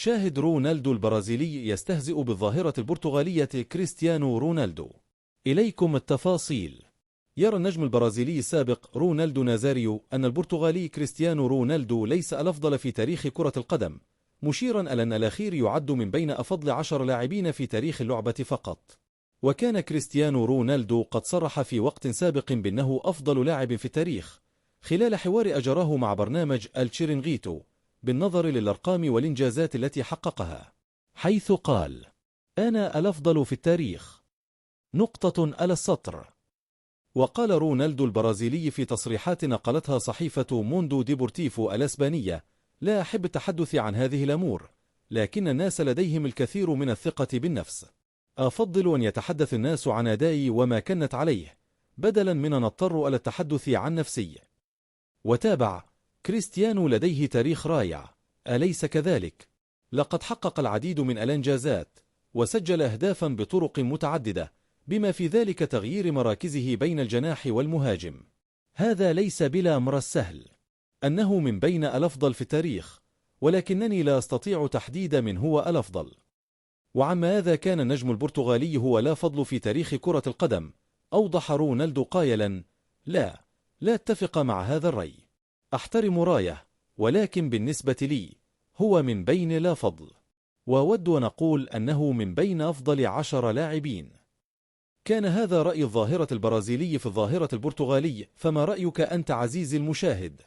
شاهد رونالدو البرازيلي يستهزئ بالظاهرة البرتغالية كريستيانو رونالدو. إليكم التفاصيل. يرى النجم البرازيلي السابق رونالدو نازاريو أن البرتغالي كريستيانو رونالدو ليس الأفضل في تاريخ كرة القدم، مشيرا إلى أن الأخير يعد من بين أفضل 10 لاعبين في تاريخ اللعبة فقط. وكان كريستيانو رونالدو قد صرح في وقت سابق بأنه أفضل لاعب في التاريخ خلال حوار أجراه مع برنامج التشيرينغيتو بالنظر للأرقام والإنجازات التي حققها، حيث قال: أنا الأفضل في التاريخ. نقطة على السطر. وقال رونالدو البرازيلي في تصريحات نقلتها صحيفة موندو ديبورتيفو الأسبانية: لا أحب التحدث عن هذه الأمور، لكن الناس لديهم الكثير من الثقة بالنفس. أفضل أن يتحدث الناس عن أدائي وما كنت عليه بدلا من أن نضطر إلى التحدث عن نفسي. وتابع: كريستيانو لديه تاريخ رائع، أليس كذلك؟ لقد حقق العديد من الإنجازات وسجل أهدافا بطرق متعددة، بما في ذلك تغيير مراكزه بين الجناح والمهاجم. هذا ليس بلا أمر السهل. أنه من بين الأفضل في التاريخ، ولكنني لا أستطيع تحديد من هو الأفضل. وعما هذا كان النجم البرتغالي هو لا فضل في تاريخ كرة القدم، أوضح رونالدو قائلا: لا أتفق مع هذا الرأي. أحترم رايه، ولكن بالنسبة لي هو من بين لا فضل، وأود أن أقول أنه من بين أفضل 10 لاعبين. كان هذا رأي الظاهرة البرازيلي في الظاهرة البرتغالي، فما رأيك أنت عزيزي المشاهد؟